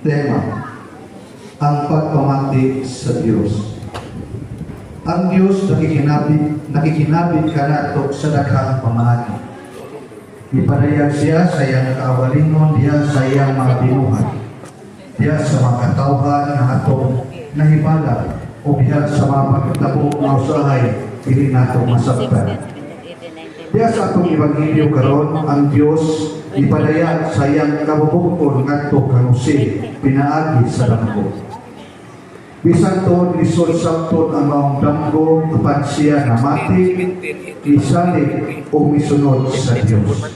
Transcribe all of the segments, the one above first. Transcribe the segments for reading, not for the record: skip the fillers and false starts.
Tema, ang pagpamati sa Diyos. Ang Diyos nakikinabit ka nato sa daghang pamati. Ipadayag siya sa iyang kawalingon diya sa iyang mga binuhat. Diya sa mga katawhan na atong nahibala o diya sa mga pagkatabo na usahay hindi nato masabtan. Diya sa atong ebanghelyo karon ang Diyos ipadayag sa iyang kabubukon ngadto kang Jose pinaagi sa danggo. Bisan to lisod sakton ang maong damgo kapag siya namati, isalig o misunod sa Diyos.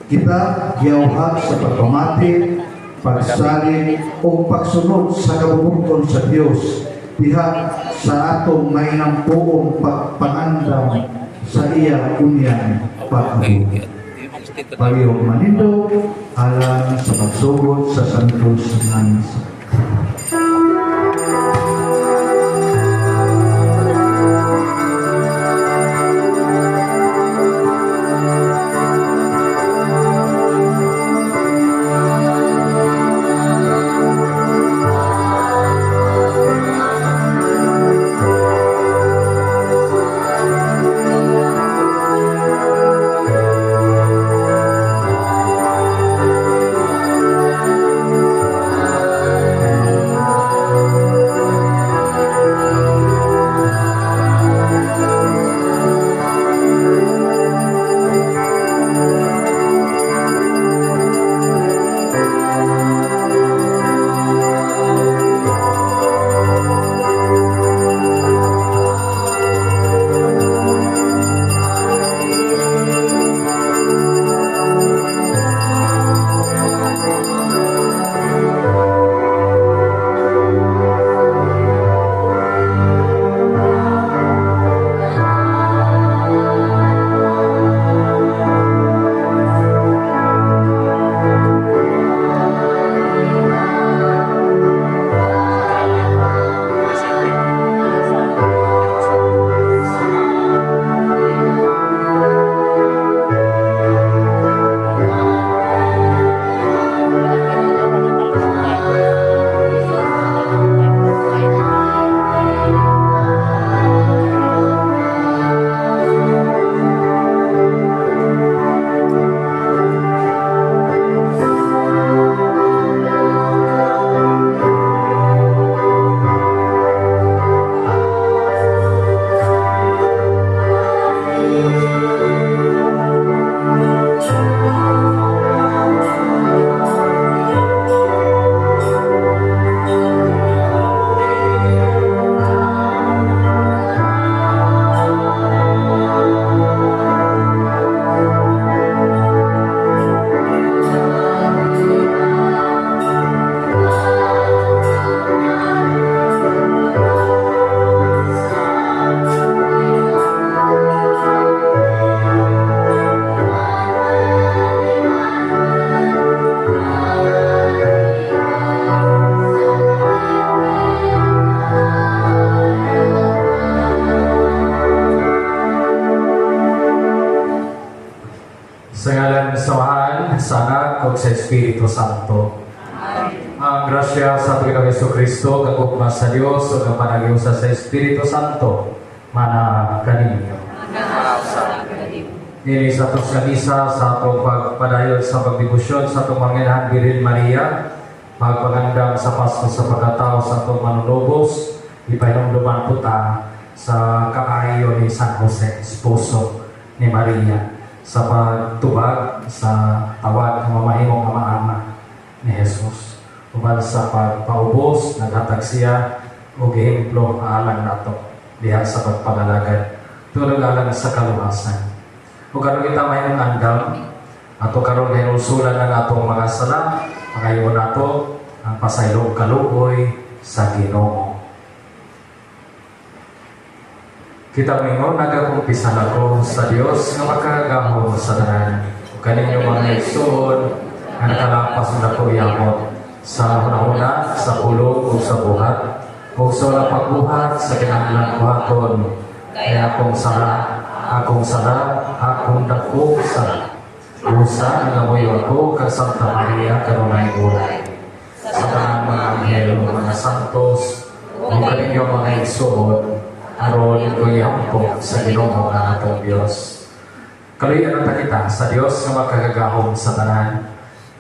Kita giyawhag sa pagpamati, pagsalig o pagsunod sa kabubukon sa Diyos diha sa atong mainampuong pagpangandam sa iya unyang pagbuhat. Pagiyong manindo alang sa pagsugod sa santos nga misa. Sa ngalan sa Ama, sa Anak, ug sa Espiritu Santo. Ang grasya sa ating Hesus Kristo, kagugma sa Dios ug ang panagiusa sa Espiritu Santo, mana kaninyo. Dili sa atong misa sa atong pagpadayon sa pagdebosyon sa atong Manginahan Birhen Maria, pagpangandam sa Pasko sa pagkatao sa atong manunubos, ipahinumduman po ta sa kaayo ni San Jose, esposo ni Maria, sa pagtubag sa tawag ng mamahimong ama-ama ni Jesus. Uban sa pagpaubos, naghatag siya o gihemplo alang nato diha sa pagpangalagad tulog alang sa kaluwasan. O karon kita mahimong andam ato karon hinulsulan ng atong mga sala, pangayo nato ang pasaylo kaluoy sa Ginoo. Kita mingon nagakumpisan ako sa Dios nga makagahom sa tanan. Kaninyo mga igsoon nga nakalapas na ko iyamot sa hunahuna, sa pulong o sa buhat, o sa wala pagbuhat sa kinahanglan buhaton. Kaya akong sala, akong dako sa usa nga moyo ako kag Santa Maria kanunay buhay. igsuon aron iko'y hampong sa Ginoo nga atong Dios. Kaluyan ang kita sa Dios nga magkagagahom sa tanan.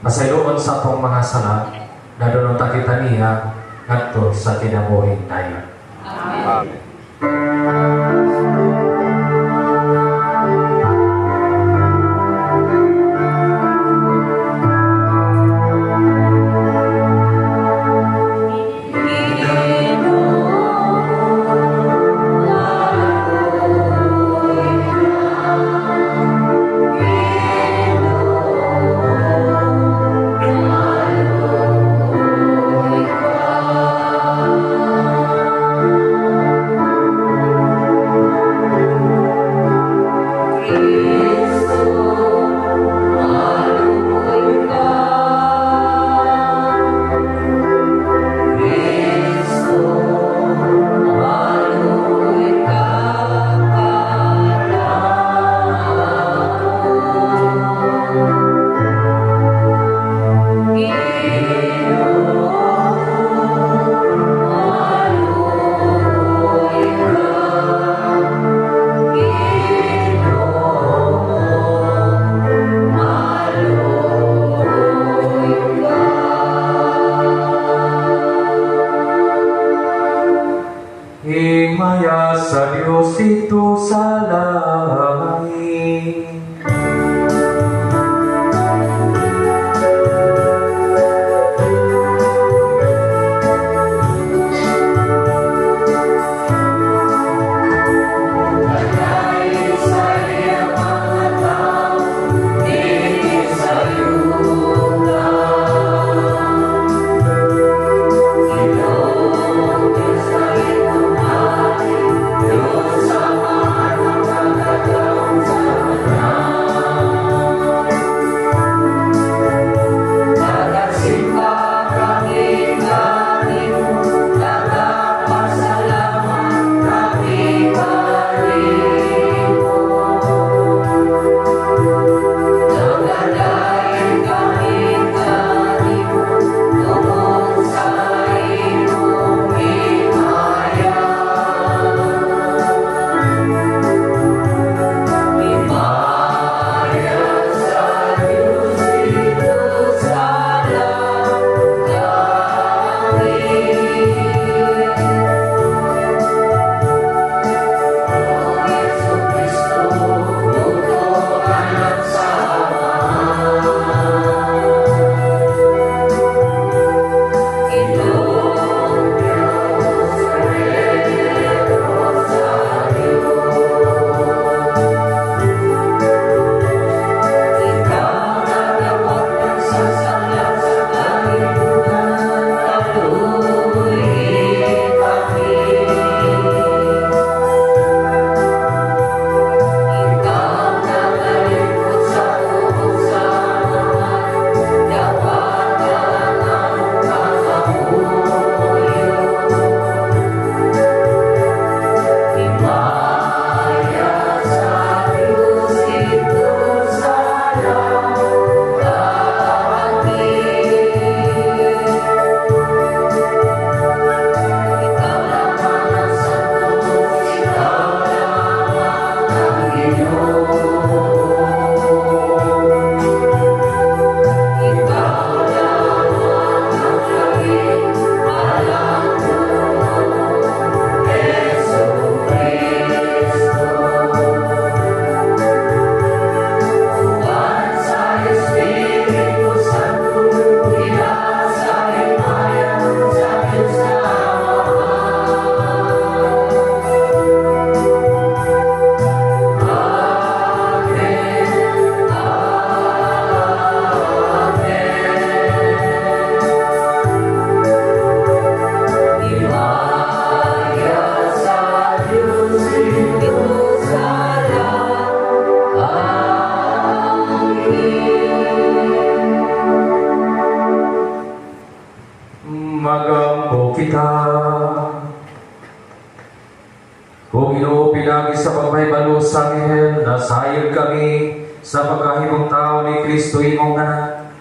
Masayloon sa atong mga sala, dadulong ta kita niya ngadto sa kinabuhing dayon. Amen. Himaya sa Diyos ito sa langit. Magampo kita. Kung Ginoo pinagi sa pagpahibalo sa anghel, nasayod kami sa pagkahimong tao ni Kristo imong anak.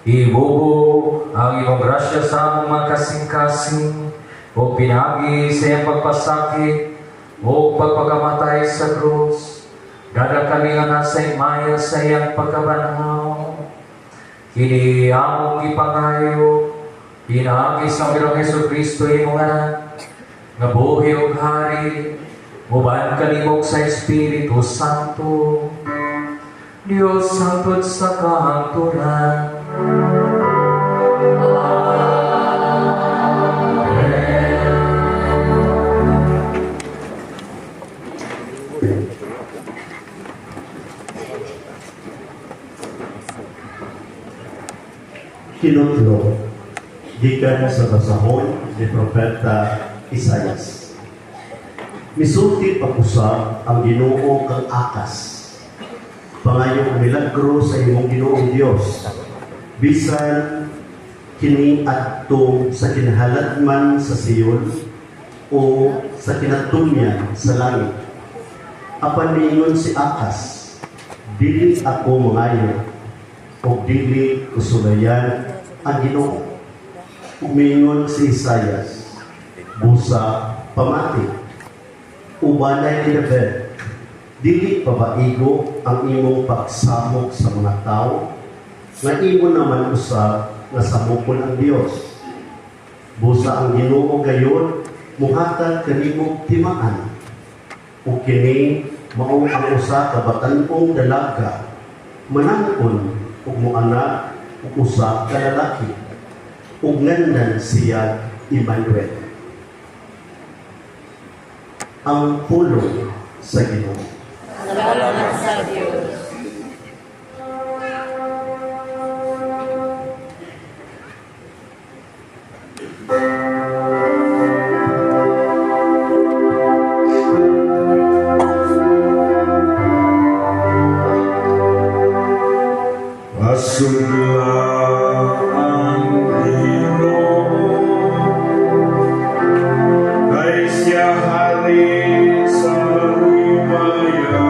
Ibubo ang imong grasya sa among mga kasing-kasing, o pinagi sa iyang pagpasakit, o pagpakamatay sa krus, dada kami nga nasa imaya sa iyang pagkabanhaw. Kini among ipangayo, pinagi sa Panginoong Hesus Kristo iyong anak, nga buhi o hari, uban kalimog sa Espiritu Santo, Diyos hangtod sa kahangturan. Kinutlo, gikan sa basahon ni Propeta Isayas. Misulti pag-usap ang Ginoo kang akas. Pangayong milagro sa imong Ginoong Dios. Bisan kini adto sa kinahaladman sa Sion o sa kinatunyan sa langit. Apan niingon si akas, dili ako mangayo o dili kusulayan ang Ginoo. Umingon si Isayas, busa pamati, ubanay ni David, dili pabaigo ang imong pagsamok sa mga tao, nga imo naman usab nga samokon ang Dios. Busa ang Ginoo gayon, muhatag kanimo timaan, o kini mao ang usa ka batan-ong dalaga, manangkon ug moanak ug usa ka lalaki, ug ngandan siya Emmanuel. Ang pulong sa Ginoo. Salamat sa Diyos. Hari sa himaya,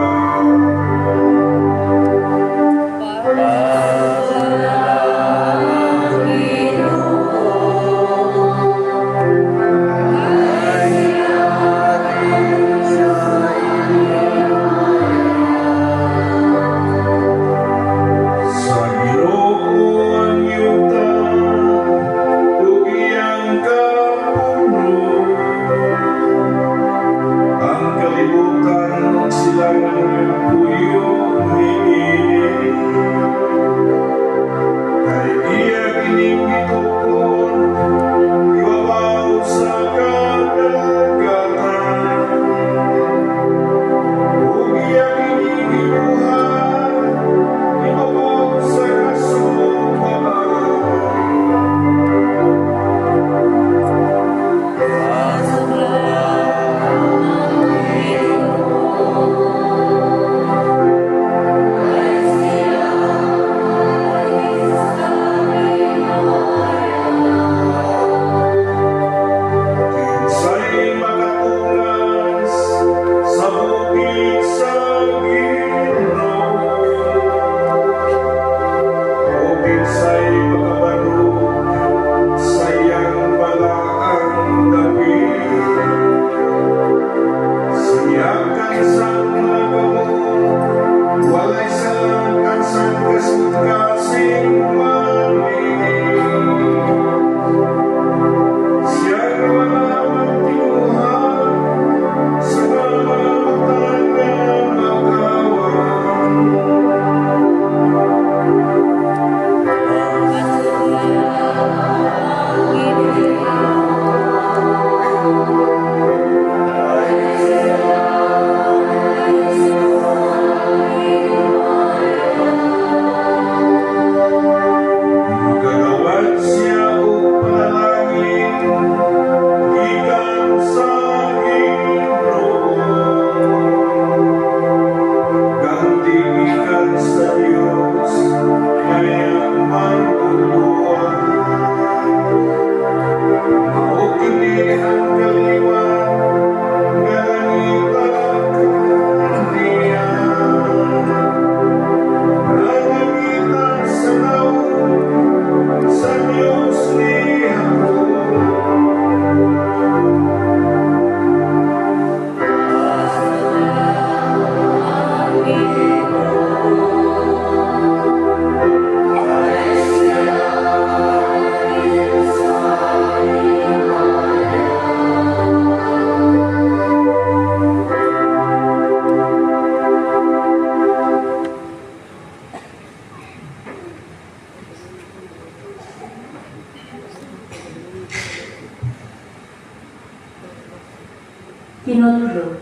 Tinutlo.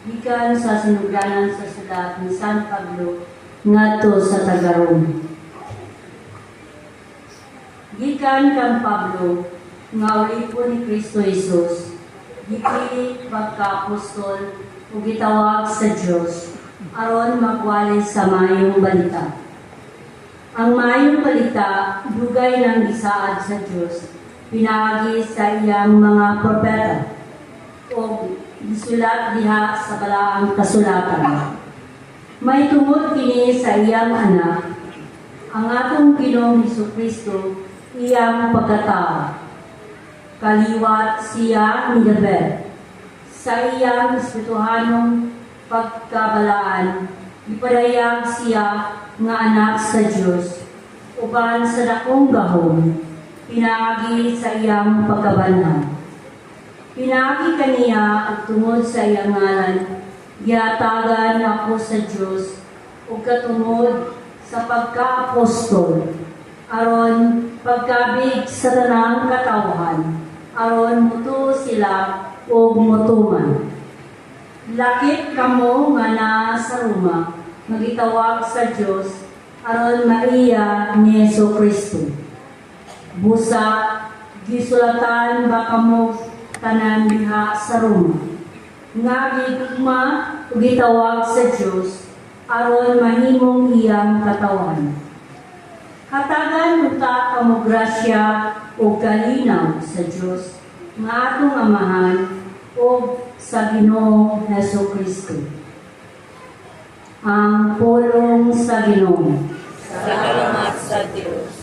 Gikan sa sinugdanan sa sulat ni San Pablo ngadto sa taga-Rome. Gikan kang Pablo nga ulipon ni Kristo Jesus, gipili pagka-apostol ug gitawag sa Dios aron magwali sa maayong balita. Ang maayong balita dugay ng gisaad sa Dios pinaagi sa iyang mga propeta o gisulat diha sa balaang kasulatan. May tungod kini sa iyang anak, ang atong Ginoong Hesukristo, iyang pagkatao. Kaliwat siya ni David. Sa iyang espirituhanong pagkabalaan, ipadayag siya nga anak sa Dios, uban sa dakong gahom, pinaagi sa iyang pagkabanhan. Pinaagi kaniya at tungod sa iyang ngalan, gihatagan ako sa Dios ug katungod sa pagka-apostol, aron pagkabig sa tanang katawhan, aron muto sila ug mutuman. Lakit kamo nga naa sa Roma, magitawag sa Dios aron maiya ni Jesucristo. Busa gisulatan ba kamo tanan diha sa Roma, nga gigugma ug gitawag sa Dios aron mahimong iyang katawan. Hatagan uta kamo grasya o kalinaw sa Dios nga atong Amahan o sa Ginoong Jesucristo. Ang pulong sa Ginoo. Salamat sa Diyos.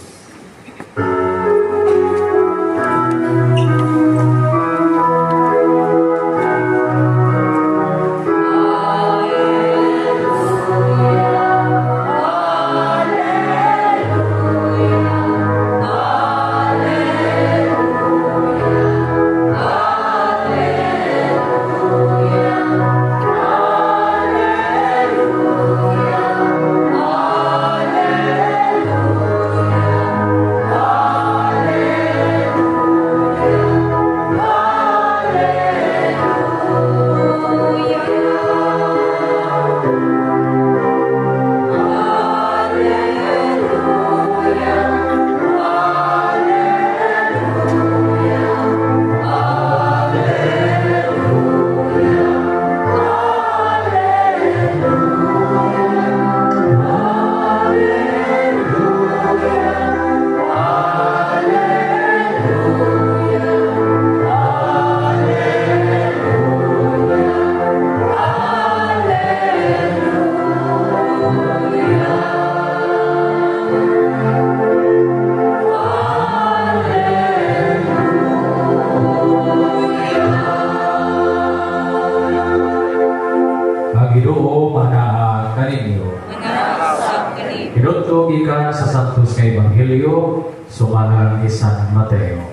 Pinutog ikan sa Santos nga Ebanghelyo, sumanang ni San Mateo.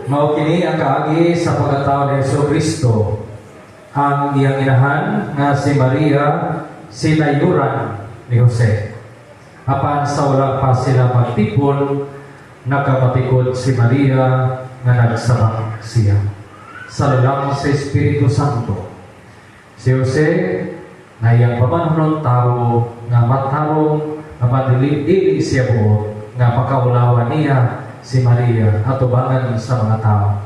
Mao kini ang kaagi sa pagkatao ni Jesucristo, ang iyang inahan nga si Maria sinayuran ni Jose. Apan sa wala pa sila magtipon, nakapatikod si Maria nga nagsabak siya. Sa lalang sa Espiritu Santo, si Jose na iyang pamanunon tao nga matarong nga madili siya buot nga pakaulawan niya si Maria at ubangan sa mga tao.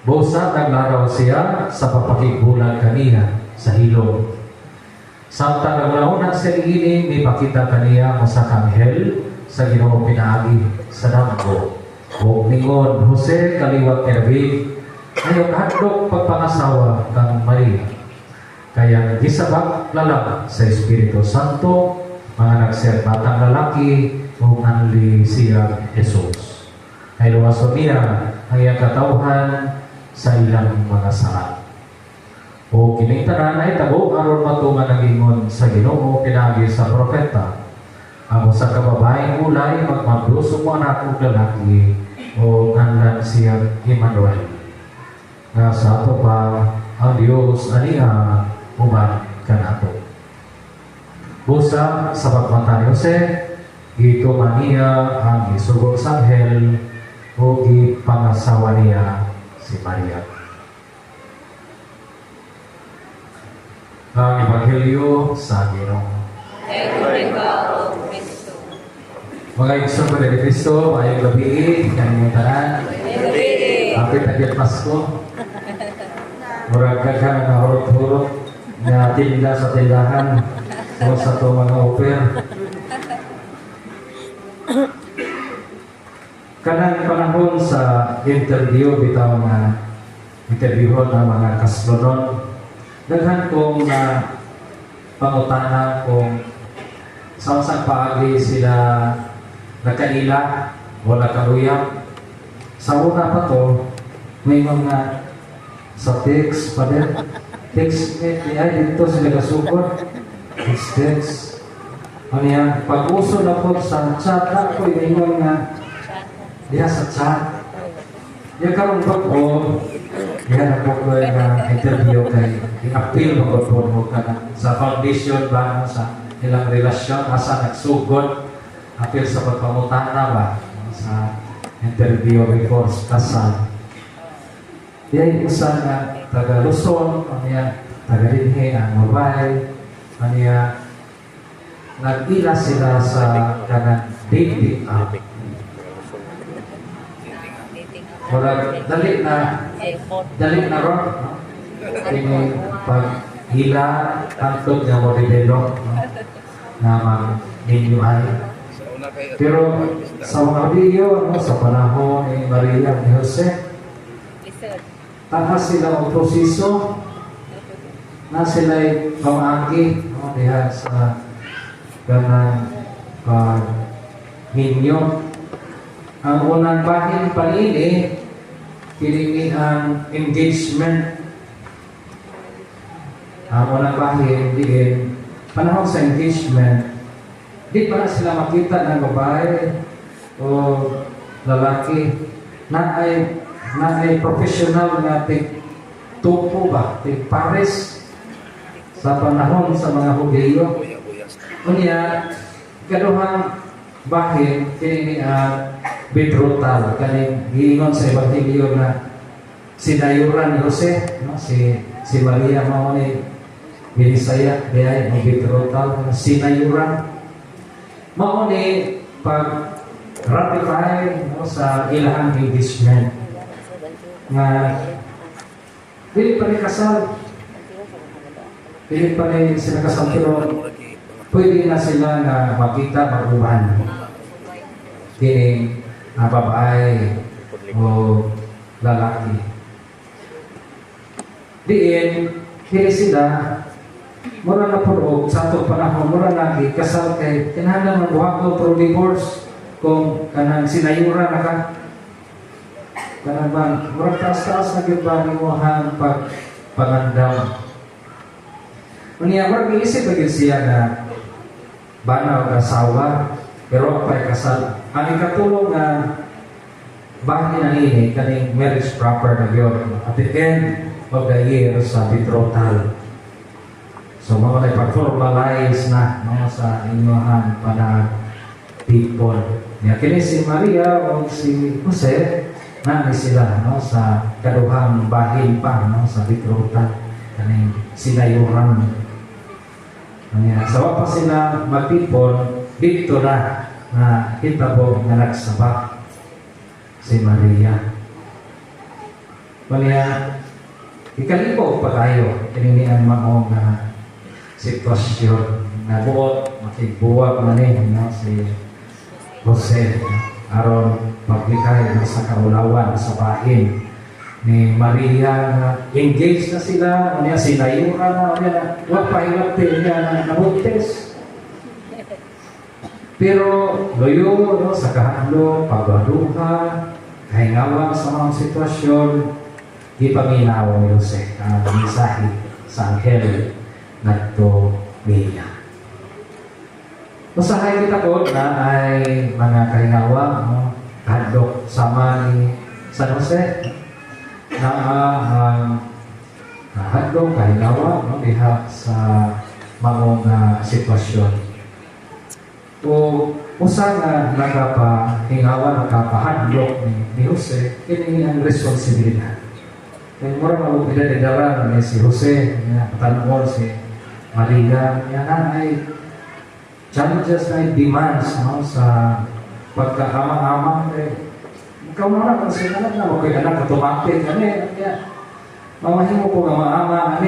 Busa naglaraw siya sa papakigulan kaniya sa hilong. Samtang naglaonan sa ligini, may pakita kaniya mo sa kanghel sa Ginoo pinaagi sa damgo. O ningon, Jose, kaliwat ni David, ayaw handog pagpangasawa kang Maria. Kaya gisabak lalang sa Espiritu Santo, mga nagserbatang lalaki, o anli siya Jesus. Ay luwason niya ang iyang katawhan sa ilang mga sarat. O kining tanan ay tabo aron matungan ang ingon sa Ginoo pinagi sa propeta. Amo sa kababaeng ulay magmabluso mo anak ug lalaki o nganlan siya Emmanuel. nga sa ato pa ang Dios ania uban kanato. Busa sa pagmata ni Jose, gituman niya ang isugo sa anghel o ipangasawa niya si Maria. Ang Ebanghelyo sa Ginoo. Ikaw, O Kristo. Mga igsoon ko ni Kristo, ayong gabi, kanyang tanan. Happy Tagil Pasko. Murag ka na hurot-hurot na tinda sa tindahan o sa ito mga oper. Kanang panahon sa interview, bitaw na interviewon ng mga kaslonon, daghan kong na pangutana kung saan paagi sila nakaila o nakaruyang. Sa una pa to, may mga sa text pa din. Text, ay dito sila kasukot. Text. Ano yan? Pag-uso na po sa chat, ako yung mga diya sa chat. Yung karong pa po, diya na po ko yung interview kay i-appeal mo po ka na sa foundation ba sa ilang relasyon, asa nagsugod, appeal sa pagpamutana ba sa interview before kasal. Diya yung isa na taga Luzon, ano yan, taga Rinhe, ang mabay, ano yan, nag-ila sila sa kanang dating app. Wala, dali na ron, no? Ini pag-hila, tantod na modelo, no? Na mag-ninyo ay. Pero sa mga video, no, sa panahon ni Maria ni Jose, taas sila ang proseso na sila'y pamagi, no, diha sa kanang ninyo. Ang unang bahin panini, kiningi ang engagement. Ang unang bahin, diin, panahon sa engagement, di pa na sila makita ng babae o lalaki na ay professional na tupo ba, pares sa panahon sa mga Hudyo. Unya, kaduhang bahin, kiningi ang betrothal, kaning giingon sa Ebanghelyo na sinayuran ni Jose, no? si Maria mao ni binisaya diay ang betrothal, sinayuran mao ni pag ratify, no, sa ilang engagement nga dili pa ni kasal, dili pa ni sila kasal, pero pwede na sila na makita mag-uban kining babae o lalaki. Diin, kini sila, mura na po sa itong panahon, mura lagi, kasal kay, kinahanglan ng buha ko pro divorce, kung kanang sinayura na ka. Kanang bang, mura taas-taas na giba ni mo ang pagandam. Unya, mura iisip na siya na bana o asawa, pero apay kasal. Ang ikatulong na bahin na ini, kaning marriage proper na yun. At the end of the year sa betrothal. So, mga nagpa-formalize na mga sa inyong people. Kini si Maria o si Jose, na sila, no, sa kaduhang bahin pa, no, sa betrothal. Kaning sinayuran. Sawa pa sila magpipon, dito na kita po na nagsabak si Maria. Kaya, ikalipo pa tayo, kininian mo na sitwasyon na buot, makigbuwag na rin, no, si Jose, aron paglikay na sa kaulawan sa bahin ni Maria na engaged na sila, niya sinayura na, niya wag pahilapin niya na nabuntis. Pero loyo, no, sa kahalo, pagwaduha, kahingawa sa mga sitwasyon, di paminaw ni Jose ang misahi sa anghel na ito niya. Usahay kita po na ay mga kahingawa, no, kahadlok sama ni San Jose. hadlong kahilawa no, diha sa mamong sitwasyon. O usa nga nakapahingawa, nakapahadlok ni Jose, kini ang responsibilidad. Kaya mura mag-idadara ni si Jose, patanong si Maria, yan ay challenges na demands no, sa pagkaama-ama. Ikaw na lang, kasi na okay, anak, automatic, mamahimo po nga maama,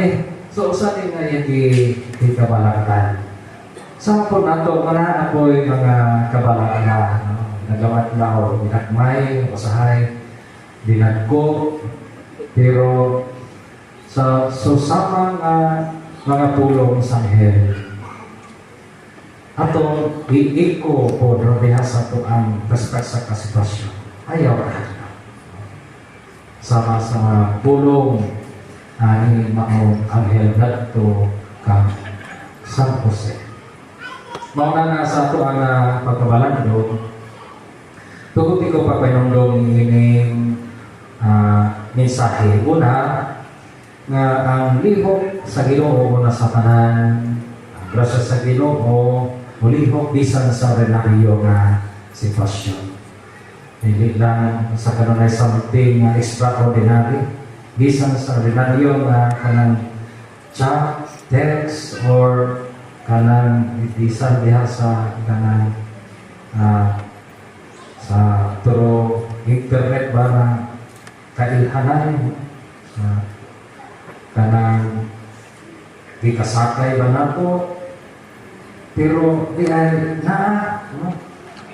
So, usa din nga yung kabalakan. Sa po nato, mana ako'y mga kabalakan no? Nagawat na ako, dinagmay, usahay, dinagko, pero sa sama nga mga pulong sa anghel, ato iiko po diha sa to ang sa kasitwasyon. Ayaw ka. Sama-sama pulong ani maong anghel dito kang San Jose. Mauna na sa ito ang pagkabalan doon. Tugod ko pagpahinong ining mensahe. Una, nga ang lihok sa Ginoo na sa tanan, ang grasya sa Ginoo, mulihok bisan sa ordinaryo nga sitwasyon. Hindi lang sa kanunay something extraordinary, bisan sa ordinaryo nga kanang chat, text, or kanang bisan diha sa kanang sa turo internet ba na kailhanan sa kanang ikasakay ba nato, pero di ay no?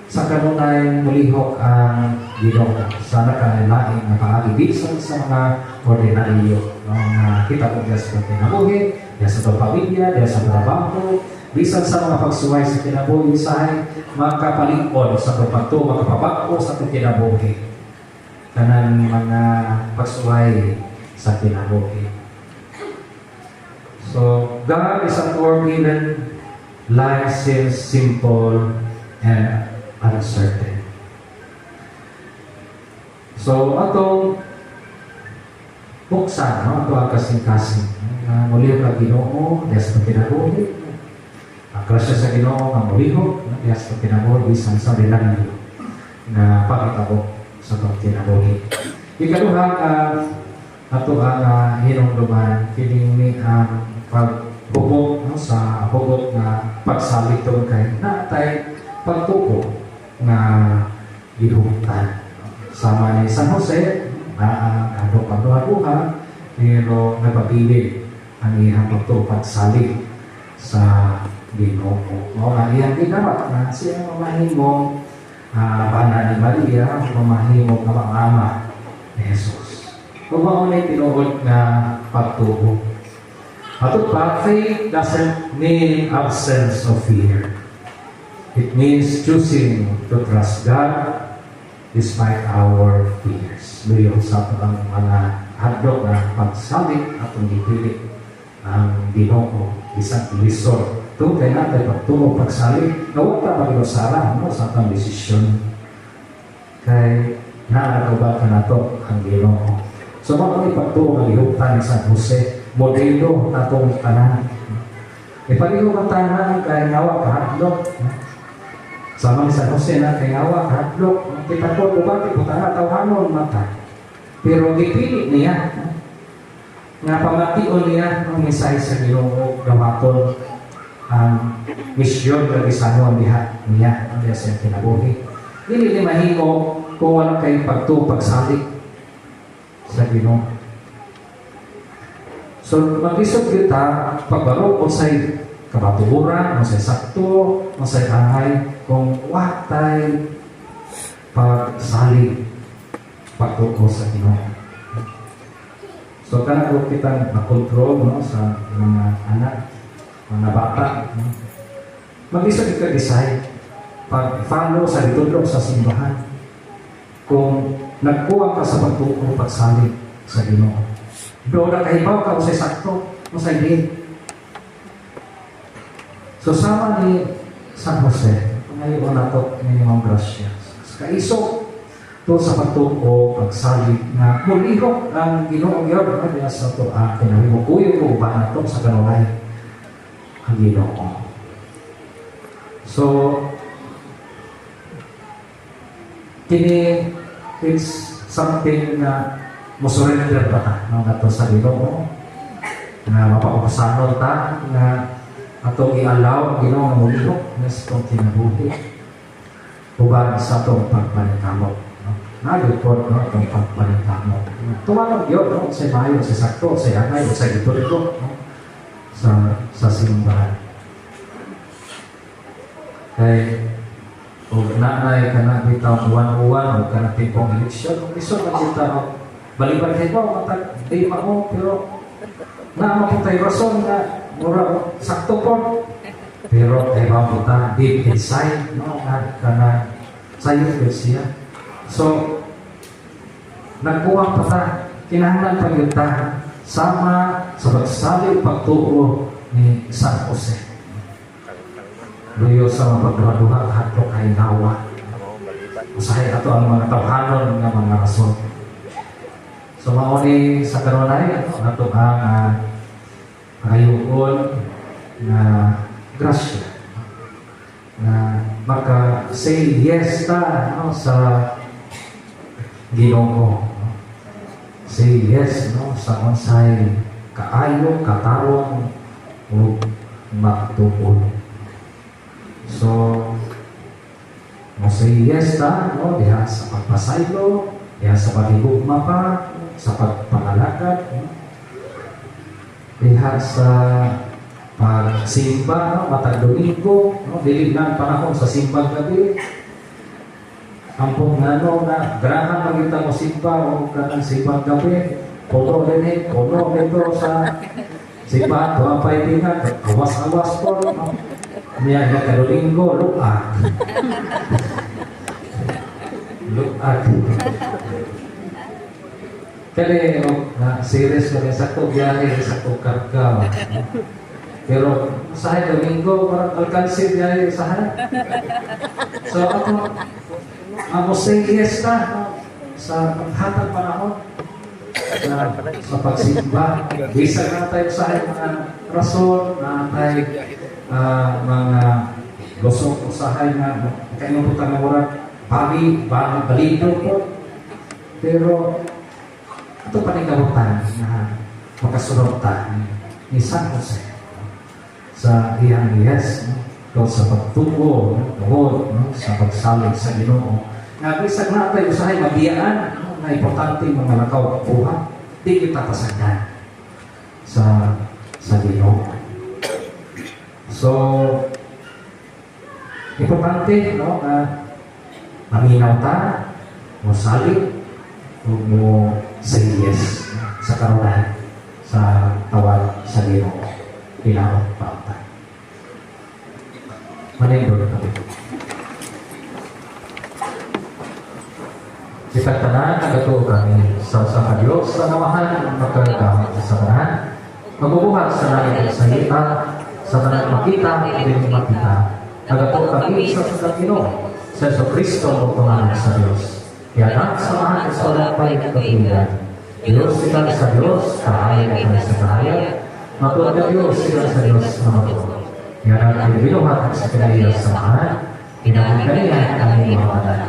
Sa kanunay mulihok ang Ginoo. Sana kanilain na pag-ibisan sa mga ordinaryo na kita ko diya sa kinabuhi, diya sa pamilya, diya sa trabaho, bisan sa mga pagsuway sa kinabuhi sa makapalikod sa pagpato, makapabako sa kinabuhi. Kanang mga pagsuway sa kinabuhi. So, God is unforgiven. Life seems simple and uncertain. So, atong buksan, no? Ito ang kasing-kasing. Muli ka Ginoo, diyas pa kinabuhi. Ang grasya sa Ginoo, ang mulihok, diyas pa kinabuhi, isang sa rinanyo na pakitabo sa kinabuhi. Ikaduha, ato ang hinungduman, kining ang paghubog no? Sa hugot na pagsalit ito kay natay pagtuko na gihutan. Sama ni San Jose, pagduha-duha, pero nagpapili ang iyang pagsalit sa Ginoo. O ang iyang ginawa na siya mamahimong bana ni Maria, mamahimong ama ni Jesus. Kung maunay tinuod na pagtuko. Ato pa, faith doesn't mean absence of fear. It means choosing to trust God despite our fears. Luyo sa ang mga hadlok na pagsalit at pagpili ang Ginoo isang lisod. Ito kaya natin pagtungo pagsalit, nawag ka mag-inosara sa atang desisyon. Kaya naaragawa ka na ito ang Ginoo. So mga pagtungo mag-ihutan ni San Jose, modelo na itong tanan. Ipaliho ka tanan kaya nawa ka hadlok. Sama ni San Jose na kaya nawa ka hadlok. Kita ko, bakit po tayo tawanon mata. Pero ipili niya. Nga pamation niya ang mensahe sa Ginoo gamaton ang misyon na gisanon niya ang sa kinabuhi. Dili ni mahimo kung wala kay pagsalik sa Ginoo. So, mag-isip kita, pagbaro kung sa'y kabatuburan, kung sa'y sakto, kung sa'y angay, kung watay pagsalig, pagtuko sa Ginoo. So, kana kung kita makontrol no, sa mga anak, mga bata, no? Mag-isip kita decide, pag-follow sa litudlok sa simbahan, kung nagkuha ka sa pagtuko, pagsalig sa Ginoo. Doon na kahibaw ka, usay sakto, usay din. So, sama ni San Jose, ngayon na ito, minimum grasya. Kaiso, to sa pagtuo, pagsalig nga mulihok ang Ginoo gyud diya sa to kinahimukuyo ko ba nato sa kanunay ang Ginoo. So kini it's something na musurrender pa ta no nato sa Ginoo na mapaupasanon ta nga atong i-allow ang Ginoo nga mulihok na sa itong kinabuhi uban sa itong pagpanitamo. Nag-report no itong pagpanitamo. Tumanong yun no sa mayo, sa sakto, sa yanay, sa ito no? sa simbahan. Kaya kung nanay ka na bitaw uwan-uwan o ka na tipong eleksyon, kung iso na kita baliban kayo, matag di mo, pero naman po tayo rason na mura sakto po. Pero tayo mabuta deep inside, no? Ka na sa'yo siya. So, nagbuwang pa ta, kinahanglan pa yun ta, sama sa pagsalig pagtuo ni San Jose. Luyo sa mapagduha-duha hato kay nawa. Usahay ato ang mga tawhanon nga mga rason. So mauni sa kanunay ato ang ayuon na grasya na maka say yes ta no, sa Ginoo. Say yes no sa unsay kaayo, katarong o magtuon. So, say yes ta, no? Diha sa pagpasaylo, diha sa pagigugma pa, sa pagpangalakad, no? Diha sa pagsimba, no? Matag Domingo, no? Dili na panahon sa simbang gabi. Ampong ano na, ganahan magita mo simba o kanang simbang gabi, puno dito sa simba, tuwapay tingnan, awas-awas po, no? Niya na Domingo, luak. Luak. Kaya na serious na sakto biyahe, sakto karga. Pero sa Domingo, parang alkansi biyahe sa So ako say yes na sa paghatag panahon sa pagsimba. Bisa na tayo sa mga rason na tayo mga losok usahay na kayo po tanawara balido po. Pero ito panikabutan na makasunod ni San Jose sa iyang yes no? Sa pagtubo no? Sa pagsalig sa Ginoo na bisag na tayo usahay mabiyaan no? Na importante mga lakaw buha di kita pasagdan sa Ginoo. So, importante, no, na maminaw ta, mo salig, mo say yes sa karunahan, sa tawag sa Ginoo. Pinawag pa ta. Manindol kami. Itagtanan, nagatuo kami sa Diyos, sa namahan, magkagahang sa samahan, magbubuhat sa langit at sa hita, sa tanang makita, hindi makita. Nagato kami sa Ginoo, sa Kristo o pangalan sa Diyos. Kaya ang samahan sa lapay kapilan. Diyos kita sa Diyos, kahayag kita sa kahayag. Matuwa na Diyos kita sa Diyos na matuwa. Kaya ang binuhat sa kinahiyang samahan, kinahangganihan ang mga badan.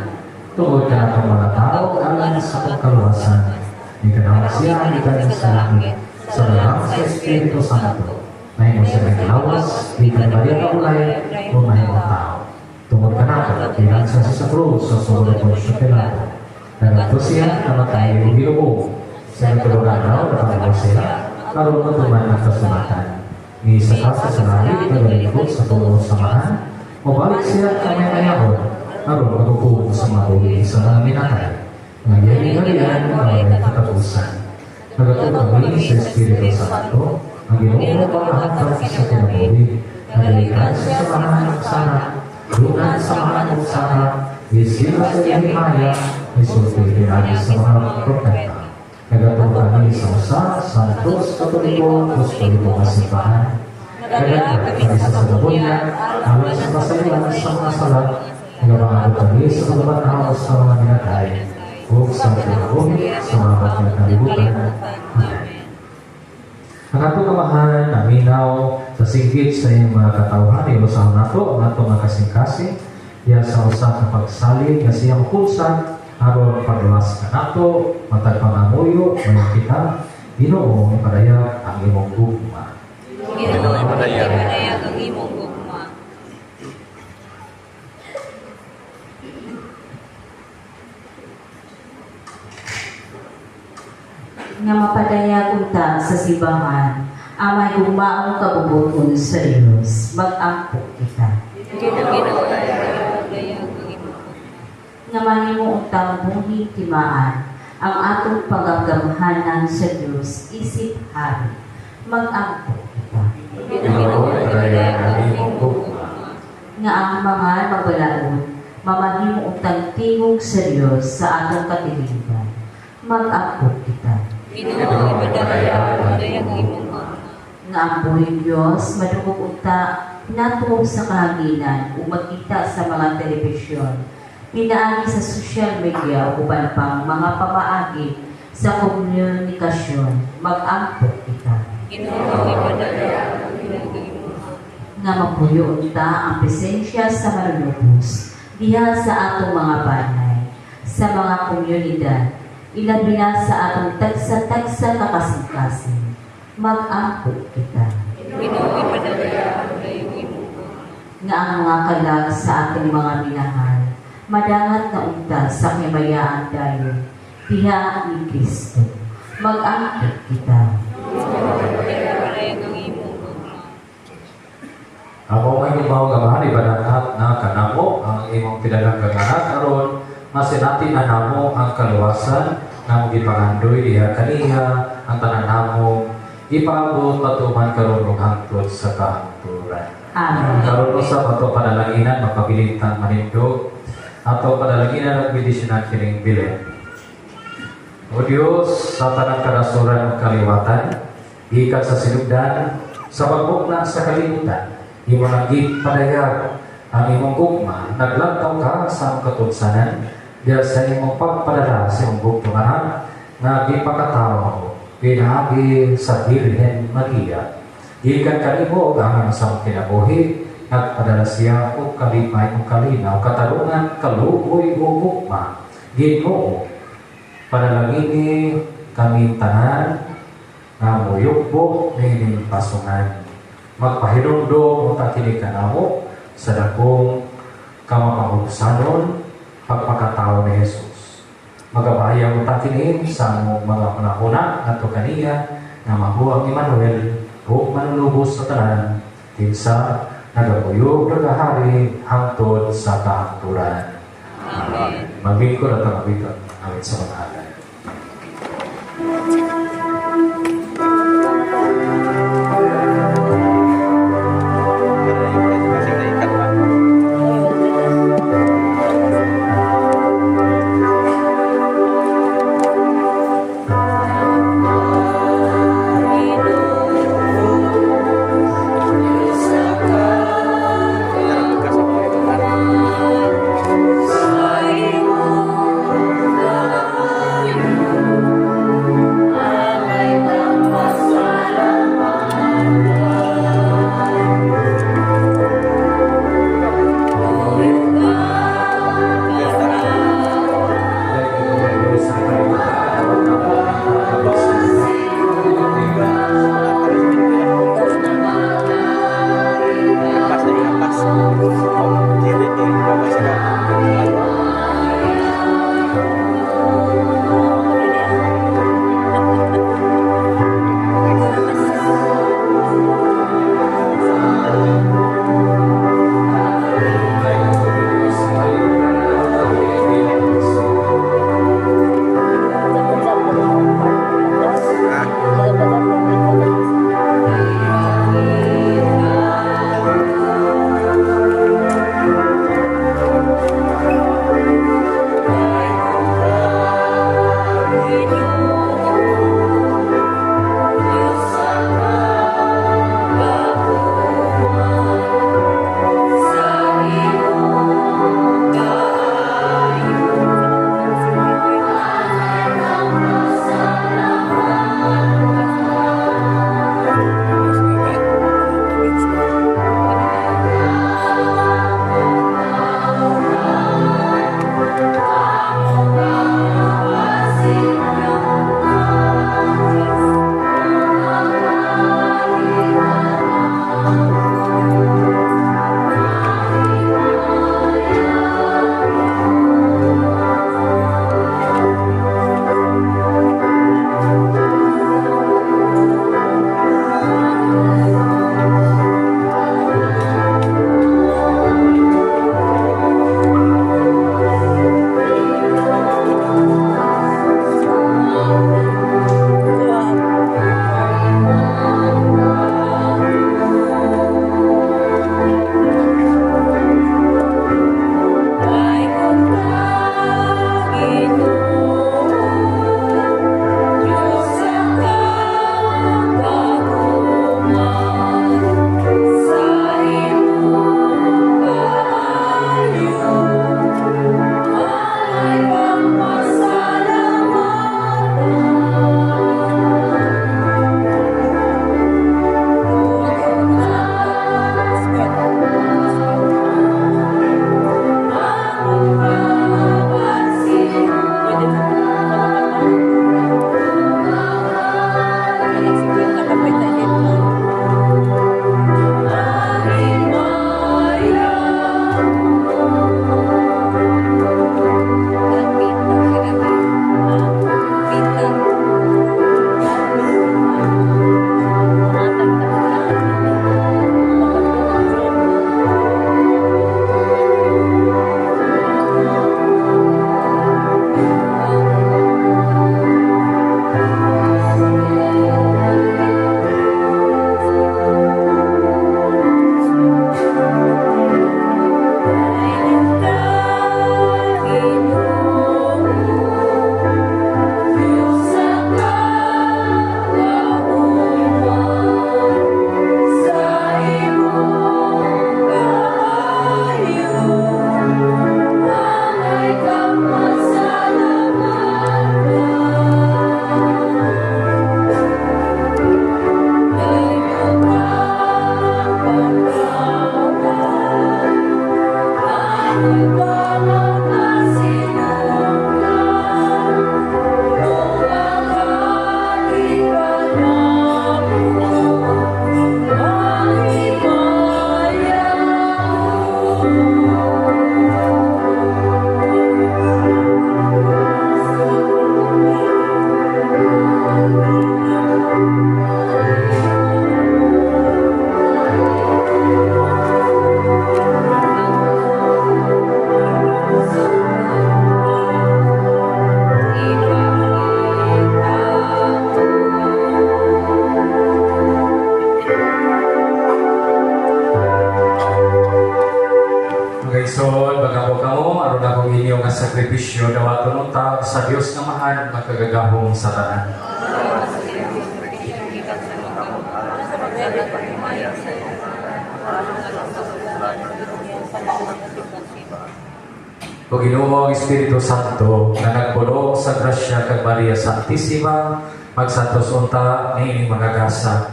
Tungod ka na mga tao, alam sa pagkaluwasan. Di ka na siya, di ka sa langit. Sa dalang sa Espiritu Santo. May mo siya naglawas, di ka na rin ulay, o may mga tao. Tungod ka na, bilang sa cruz, sa solo po siya Pilato. Nagato siya, namatay o binubo. Sa nagtulungan raw, nakagawa siya, karoon matuman ang kasulatan. Ni sa kasa sa langit, nagalikod sa tulong samahan, o balik siya kamay ayahon, karoon magkukuha sa mahuli sa mga minatay. Ngayon, ang katapusan. Nagato kami sa Espiritu Santo, ang Ginoo paghahatag sa kinabuhi, nagalikan sa samahan ng sana, lunan sa samahan ng sana, isila sa himaya, isulti pinagi sa mga propeta. Nagato kami sa usa, Santos Katoliko, Apostoliko Kasimbahan, nagato kami sa Sagabunya, alam sa pasalihan sa mga salat, nagabago kami sa kabanhaw sa mga minatay, o sa pinahon, sa mga bakit na libutan. Amen. Ang ato kamahan, naminaw, sa singgit sa iyong mga katawhan, ilusaw nato, ang ato mga kasing-kasing, iya sa usa ka pagsalig, nga siyang kulsa, aron pagluwas ka nato, matag pangamuyo, may kita, Ginoo, padayag ang imong gugma. Ginoo, padayag ang imong gugma. Nga mapadayag unta sa simbahan, amay gugmaong kabubuton sa Dios, mag-ampo kita. Ginoo, padayag ang imong gugma. Nga mahimo untang buhi timaan, ang atong pagagamahanan sa Dios, isip hari, mag-ampo kita. Ginoo, padayag ang imong gugma. Nga ang mga magbalaon, mamahimo untang tingog sa Dios sa atong katiligan, mag-ampo kita. Ginoo, padayag ang imong gugma. Nga ang buhay Diyos, madugog unta, natuog sa kahanginan o magkita sa mga telebisyon, pinaagi sa social media o uban pang mga pamaagi sa komunikasyon, mag-ampo kita. Ginoo, padayag ang imong gugma. Nga mapuyo unta ang presensya sa manunubos, diha sa atong mga banay, sa mga komunidad, ilabi na sa atong tagsa-tagsa kakasing-kasing, mag-ampo kita. Ginoo, padayag ang imong gugma. Nga ang mga kalag sa ating mga minahal, madangat na unta sa kimayaan dayon, diha ni Kristo, mag-ampo kita. Padayag ang imong gugma. Ako may ibaw nga mahal, ibanangat na kanamo ang imong pidalang ganganat aron masinati na namo ang kaluwasan nga magipangandoy diha kaniya ang tanan namo ipaabot patuman karon ug hangtod sa kahangturan. Amen. Karon sa pato padalanginan mapabilintan manindog ato padalanginan ug bidisyonan kining bilen. O Diyos, sa tanang kanasuran ug kaliwatan, ikat sa sinugdan, sa pagbukna sa kalibutan, imo naging padayag ang imong gugma, naglantaw ka sa among katulsanan, diya sa imong pagpadala sa imong bugtungahan, nga gipakatawo, pinagi sa Birhen Maria. Gikan kanimo og amang sa kinabuhi, nagpadala siya og kalimay ug kalinaw, katarungan, kaluoy ug gugma. Ginoo, panalangini kami tanan nga muyukbo nining pasungan. Magpahinumdom unta kini kanamo sa dakong kamapangubsanon pagpakatao ni Jesus. Magabahayang unta kini sa among mga panahona ngadto kaniya nga mabuang Emmanuel ug manlubos sa tanan kinsa nagakuyog nagahari hangtod sa kahangturan. Amen. Maglingkod at magabitan amin sa mga alay. Amen. sakripisyo dawa tununta sa Dios nga mahal magkagagahong sa tanan. O Ginoo ang Espiritu Santo na nagpulo sa grasya kag Maria Santisima magsantos unta ni magagasa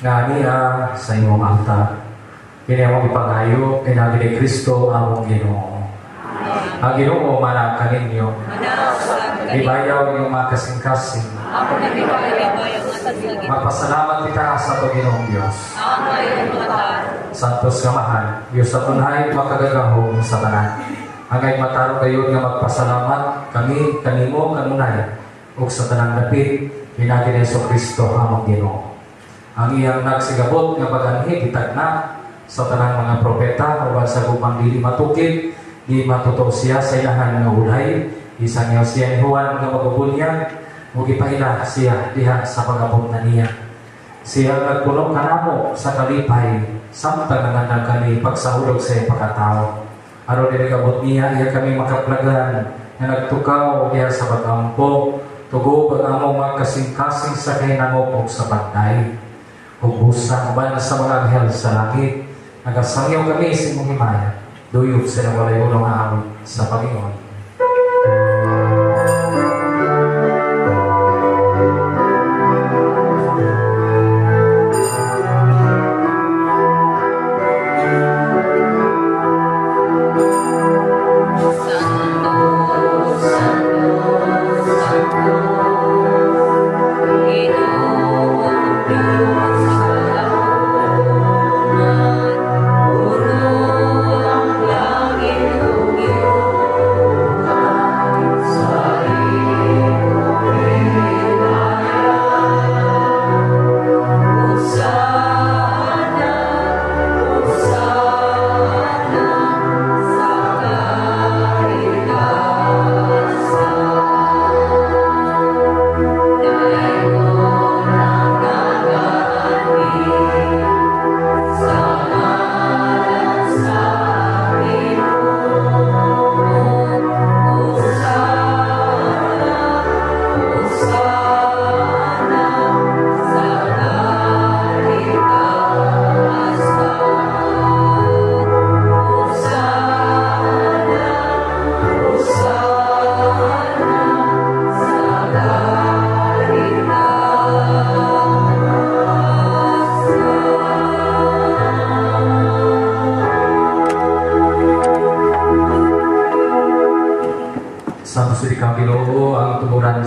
nga niya sa imong altar. Kini among ipangayo kinabi ni Kristo among Ginoo. Ang Ginoo manaka ninyo. Ibayaw yung mga kasing-kasing. Ako na bibayaw ang atas lagi. Magpasalamat kita sa ito Ginoong Diyos. Ako ngayon mga Santos nga mahal, Diyos sa tunay makagagahong sa tanan. Hanggang mataro kayo nga magpasalamat kami, kanimo, kanunay, ug sa tanang dapit, pinagi ni Yesu Kristo among Ginoo. Ang iyang nagsigabot nga pag-anhi itagna sa tanang mga propeta o sa gupang dili matukid, di matuto siya sa ilahan nga ulay, isang niya siya ni Juan nga magubunyag, ug ipaila siya diha sa pag-abot na niya. Siya nagpulong kanamo sa kalipay, samtang nga nagkani pagsahulog sa iyang pagkatao. Aron dinagabot niya, iya kami makaplagan na nagtukaw diha sa pag-ampo, tugo ang among mga kasing-kasing sa kahinangopog sa pagday. Hubusan ba sa mga anghel sa langit, nagasangyaw kami sa imong himaya, duyog sa nawalay ulong awit sa Panginoon.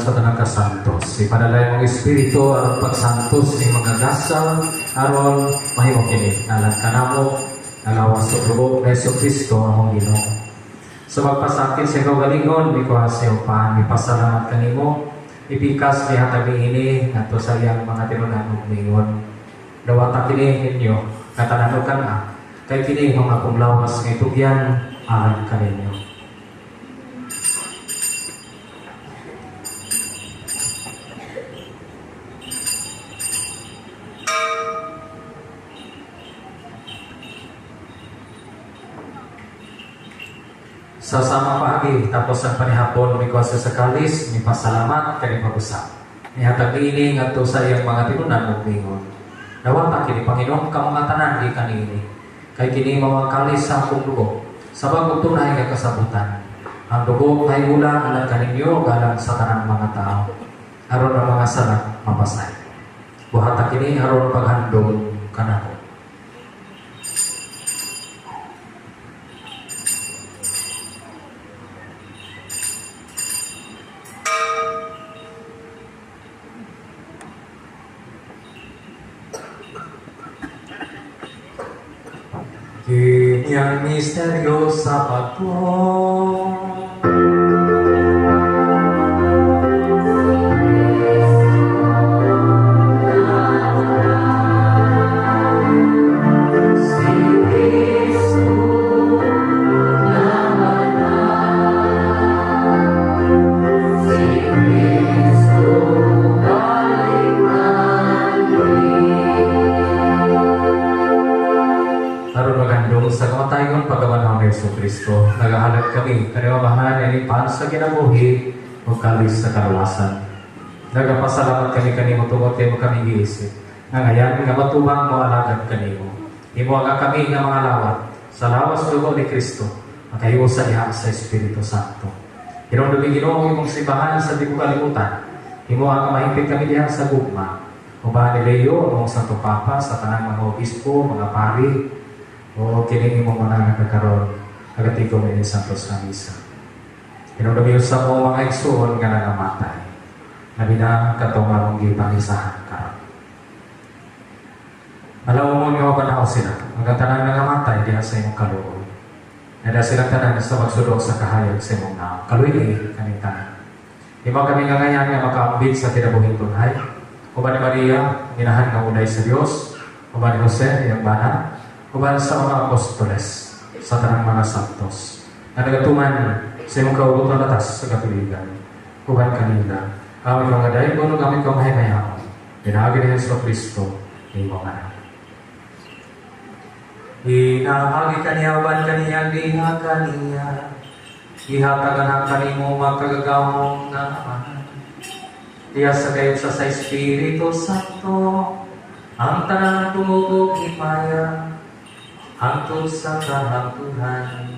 Sa tanang kasantos, ipadalay mong Espiritu aron pagsantos ni mga dasal aron mahimong kini nalan kanamo nalawas sa dugo ni Yesu Kristo among Ginoo. Sa magpasakit sa kaugalingon, mi kuhasyo pa, mi pasalamat kanimo, ipikas ni hatag ini ngadto sa iyang mga tinunan ug mingon. Dawata kini ninyo katananukan na kay kini mga kumlawas nga itugyan alang kaninyo. Sa sama paagi, tapos ang panihapon, may kwasa sa kalis, may pasalamat, kani pag-usap. May hatag ini ngadto sa iyang mga tinunan ug mingon. Dawata kini Panginoon ka mga tanan di kanini. Kay kini mga kalis sa akong dugo. Sabag ug tunay nga kasabutan. Ang dugo kay ulang alang kaninyo galang sa tanang mga tao. Aron ang mga sanak mapasay. Buhata kini aron paghandom kanako. Yang misteryo sa pagtuon. Sa kamatayon pagkabanhaw ni Yesu Kristo, nagahalad kami, kaniwamahan ni kainipan sa ginabuhi o kalis sa kaluwasan. Nagapasalamat kami kanimo tungod kay mo kami giisip. Nga ngayon nga matubang mo alagad kanimo. Imo nga kami nga mga lawat sa lawas dugo ni Kristo. Makayusa diha sa Espiritu Santo. Hinumdumi Ginoo imong simbahan sa di ko kalimutan. Imo ang mahigpit kami diha sa gugma. Ubahan ni Leo, ang Santo Papa, sa tanang mga obispo, mga pari, o kining imong mga nagkakaroon, nagatigo ni Santos na Misa. Hinumdumi sa mo mga igsoon nga nangamatay. Nabina katong among gipangisahan ka. Alam mo nga ba sila? Ang tanan nangamatay diha sa imong kaloob. Nada sila tanan sa magsulong sa kahayag sa imong naam. Kaluy kaning tanan. Di ba kami nga ngayon nga makaambit sa tinabuhing tunhay? Uban ni Maria, ginahan nga unay sa Diyos. Uban ni Jose, iyang bana. Uban sa mga apostoles, sa tanang mga santos. Na nagatuman sa imong kaugutan latas sa katuligan. Uban kanila. Kami mga dahil kung kami kamahay-mayaon. Binahagi ni Yesu Kristo, ni mga anak. Inahagi kaniya, uban kaniya, liha kaniya. Ihatagan kanimo magkagagamong na diya sa kayo sa Espiritu Santo, ang tanang tumugog himaya, hangtod sa kahangtuhan.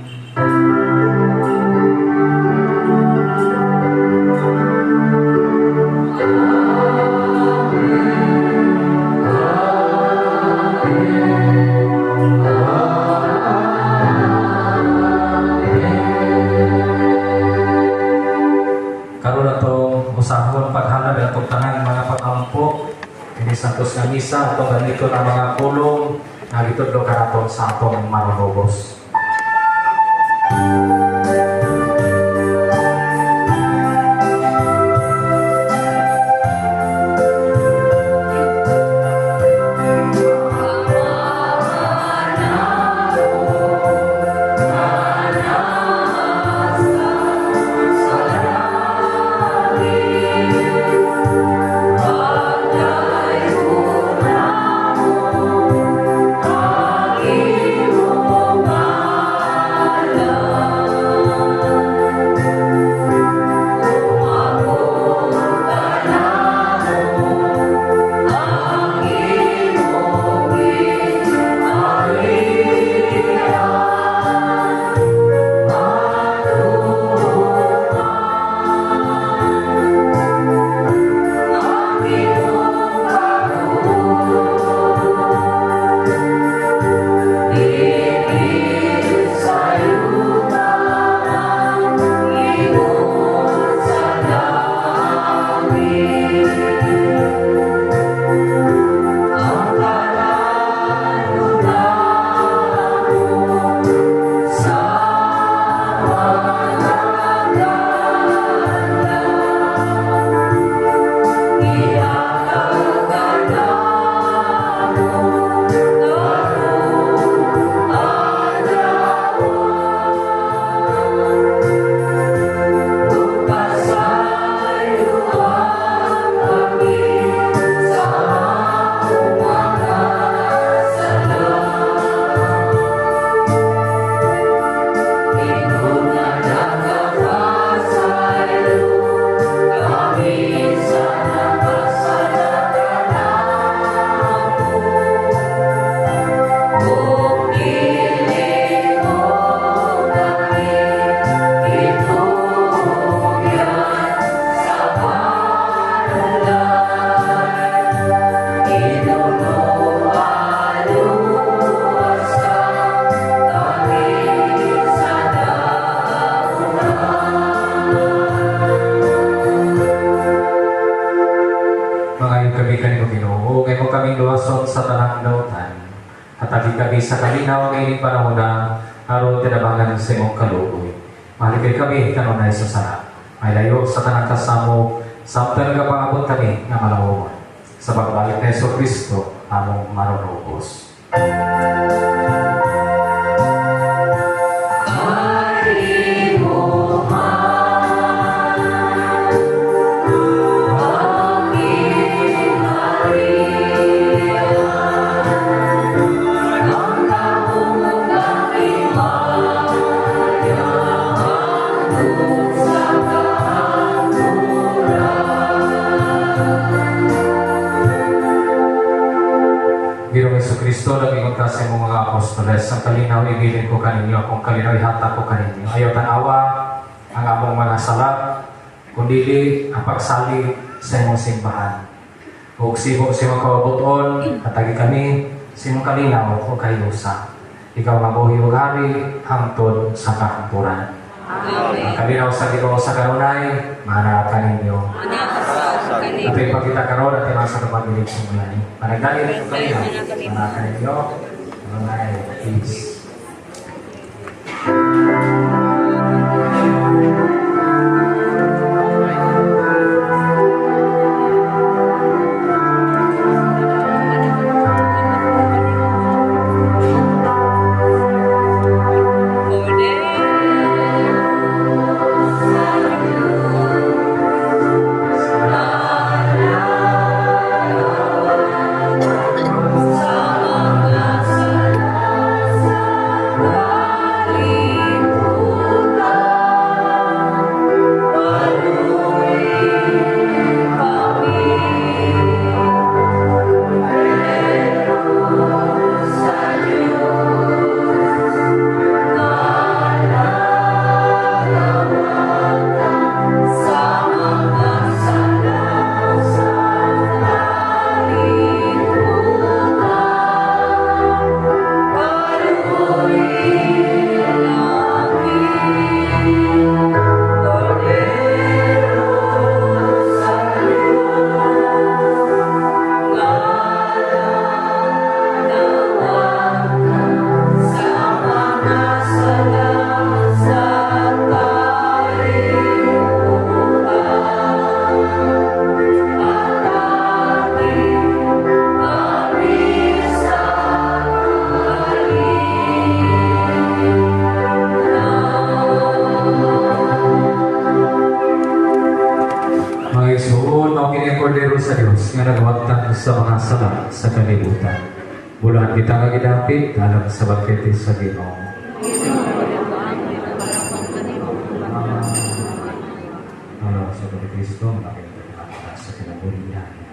Usahon paghalad at tanang mga pag-ampo ini Santos nga Misa atong ganito na mga pulong nga gitudlo kanaton sa atong manunubos. Kami sa kalinaw ngayon panahon na aron tinabangan sa imong kaluoy. Maligay kami kanunay sa sana. May layo sa tanang kasamo sa nagapaabot kami nga malawon. Sa pagbalik ni Yesu Kristo among marunubos. Oh Sules ang kalinaw igilin ko kaninyo, kung kalinaw ihata ko kaninyo. Ayaw tanawa ang among mga sala, kundi ang pagsali sa imong simbahan. Ug sibok sa imong kawabuton, katagi kami, sa imong kalinaw o kahilusa. Ikaw mabuhi ug hari hangtod sa kahangturan. Ang kalinaw sa Ginoo sa kanunay, manap kaninyo. Apay pagkita karon at imasa sa pagbilig sa mulani. Panagdali ito kalinaw, manap kaninyo. Kanunay, peace. sa Diyos nga nagawagtan sa mga sala sa kalibutan. Bulan kita nga gidapit alam sa bagkete sa Ginoo. Alam sa Kristo, nakita sa kinabuhian.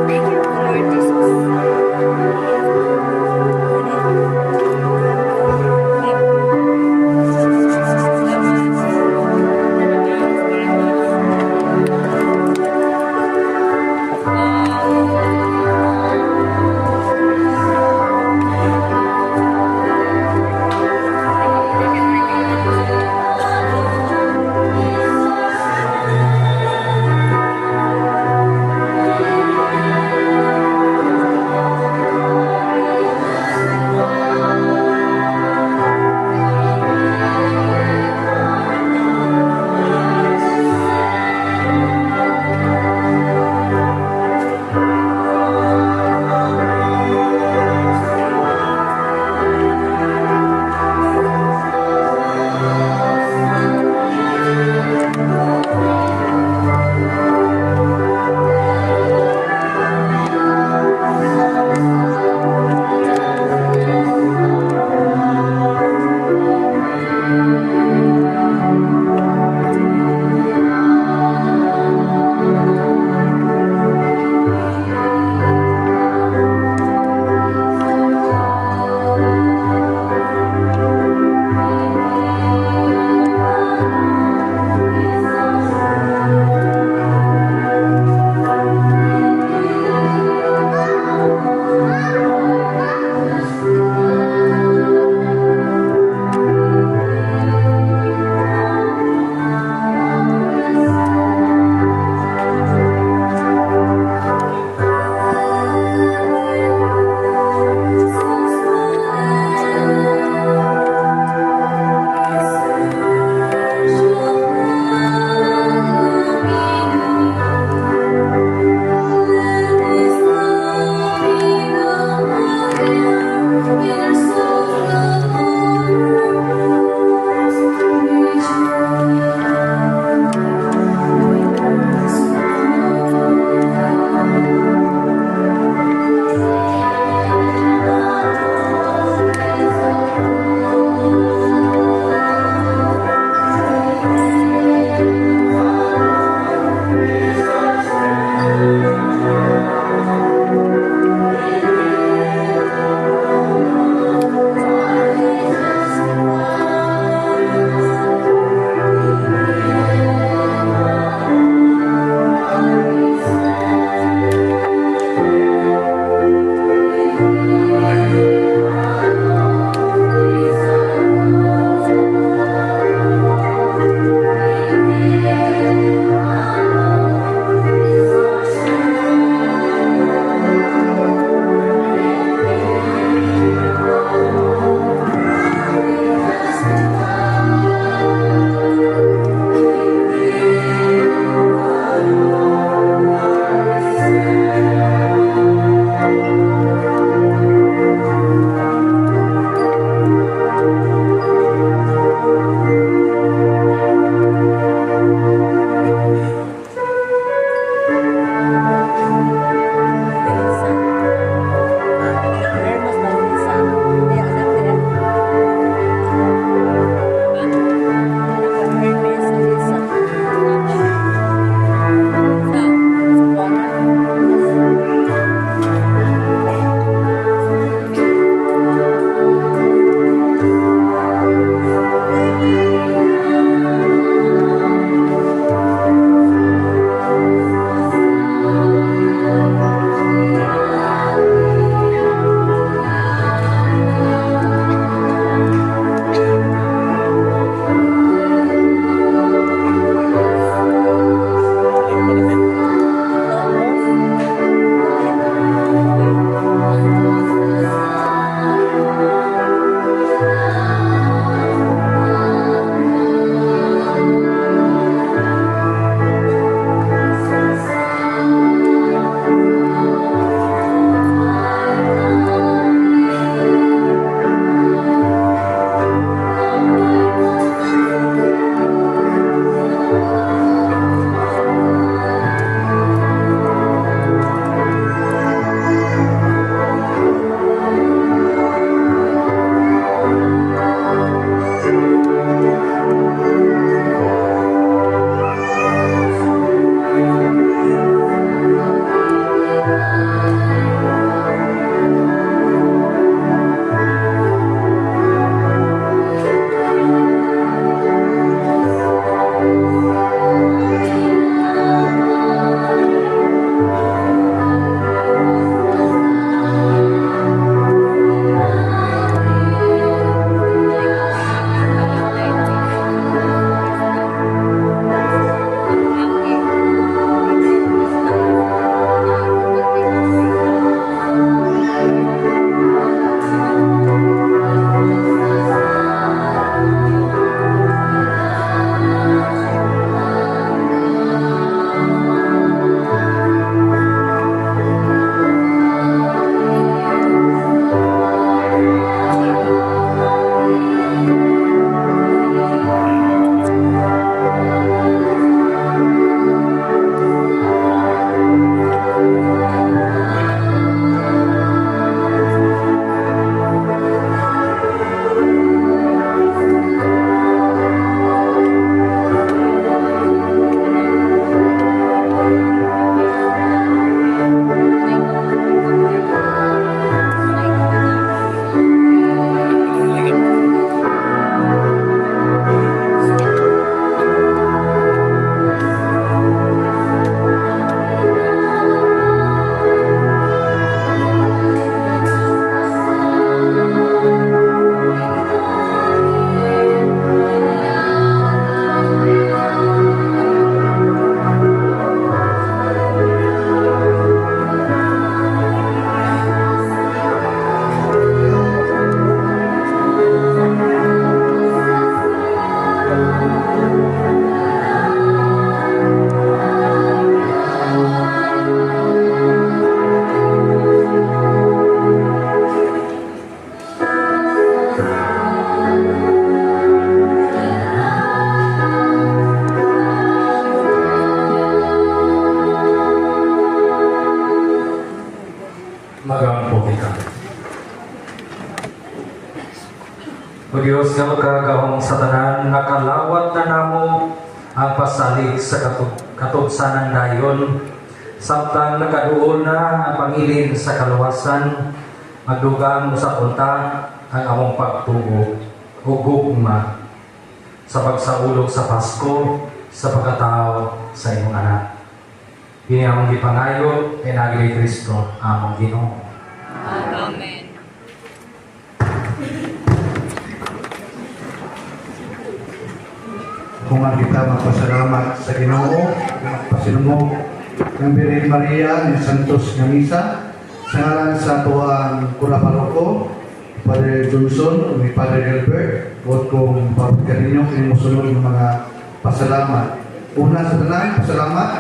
Thank you, Lord Jesus. magpuhi ka. O Diyos nga magkagahong sa tanan, nakalawat na namo ang pasalig sa katubsanan dayon, samtang nakaduol na ang pangilin sa kaluwasan, magdugang mo sa punta ang among pagtuo o gugma sa pagsaulog sa Pasko sa pagkatao sa imong anak. Kini among gipangayo kay Nagili Kristo among Ginoo. Amen. Kung kita magpasalamat sa Ginoo, magpasinumog ng Birhen Maria ni Santos nga misa, sa ngalan sa tuwang Kura Paroko, Padre Johnson, ni Padre Gilbert, huwag kong pagkarin nyo kung musunod ng mga pasalamat. Una sa tanan, pasalamat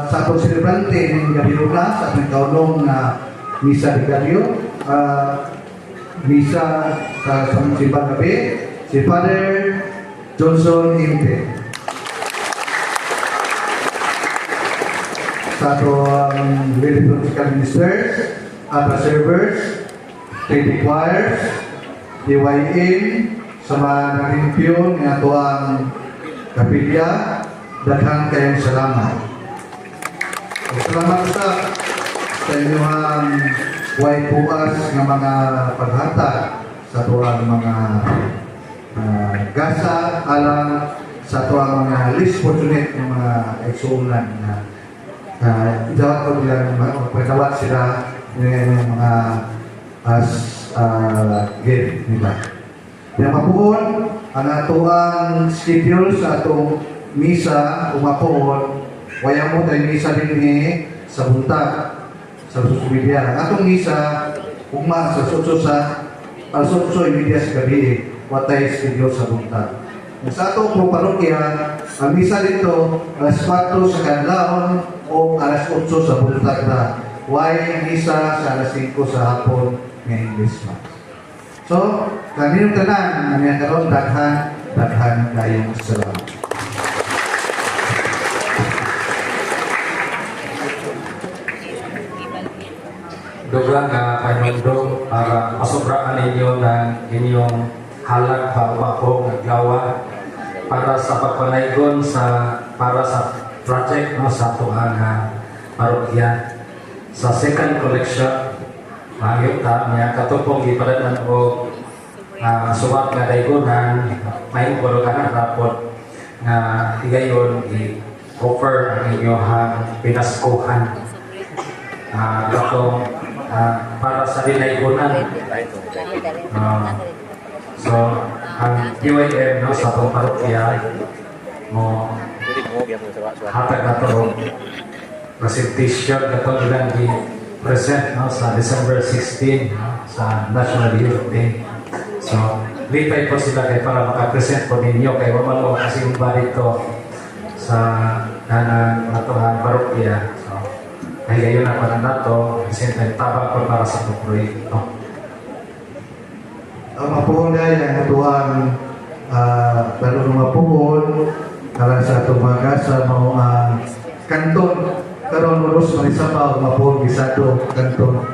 sa atong celebrante ng gabi una sa atong kaunong na misa de Gallo, misa sa simbang gabi, si Padre Johnson Inte. Sa atong liturgical ministers, ABRA servers, Trinity choirs, DYN, sa mga nalimpyo ng atoang kapilya, daghang kayong salamat. Salamat sa inyong way puas ng mga paghata sa atoang mga gasa alang sa atoang mga least fortunate ng mga eksuunan na idawat ko bilang magpagdawat sila ng mga gift nila. Yang mapuon, ang atoang schedule sa atong misa, umapuon, wayang mo tayo misa din sa buntag, sa susumidya. Ang atong misa, ugma sa sutso sa al-sutso imidya sa gabi, watay schedule sa buntag. Sa atong parokya, ang misa dito, alas 4 sa kanlaon o alas 8 sa buntag na. Way misa sa alas 5 sa hapon ng English Mass. So, kami yung tanan, namin karon daghan kayong salamat. Dugang nga Panginoon para masubraan ninyo ng inyong halag pagpapong naglawa para sa pagpanaygon para sa project no, sa tuang parokya. Sa second collection, mahigit niya katupong ipadadan o suwat nga daygonan, may kulugan rapot nga higayon i-offer ang inyong pinaskuhan. Para sa dinaygonan. So, ang PYM no, sa itong parokya mo hatag na ito presentation katong ilang i-present no, sa December 16 no, sa National Youth Day. So, litay po sila kay para makapresent po ninyo kay waman mo kasi yung ba dito sa atohan parokya. So, ay gayon na pa na nato kasi tabang po para sa itong proyekto. Ang mapuhon ay ang atuang lalo ng mapuhon kalang sa itong mga gasa mga kanton karon uros marisabaw mapuhon bisado kanton.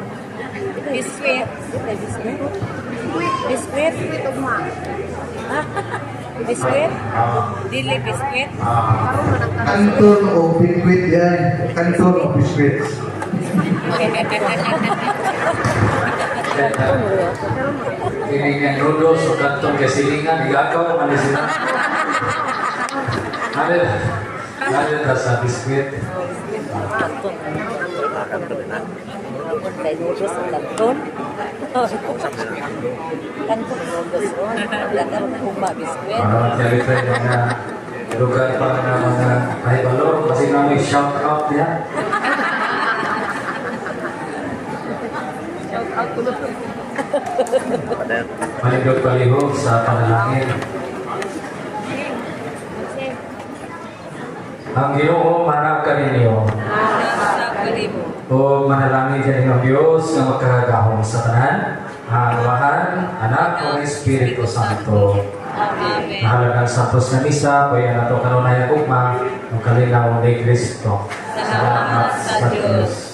Biskwit. Biskwit. Biskwit. Dili biskwit. Kanton o biskwit yan. Kanton o biskwit. Kiningan noodles o kantong kasilingan, igagaw naman sila. Ano na sa biskwit? Kay noodles ang kanton. Kanton noodles o. Dagan kuma biskwit. Tiyari-try na lugar pa na mga kahibalor kasi namin shout out ya. Malindog palihog sa panalangin. Ang Ginoo manag kaninyo. O manalangin kaninyo ang Diyos na magkagahong sa tanan, ang Amahan, Anak, o Espiritu Santo. Amen. Nahalagang santos na misa, kaya na ito kanunay ang ugma, ang kalinaw ni Kristo. Salamat sa Diyos.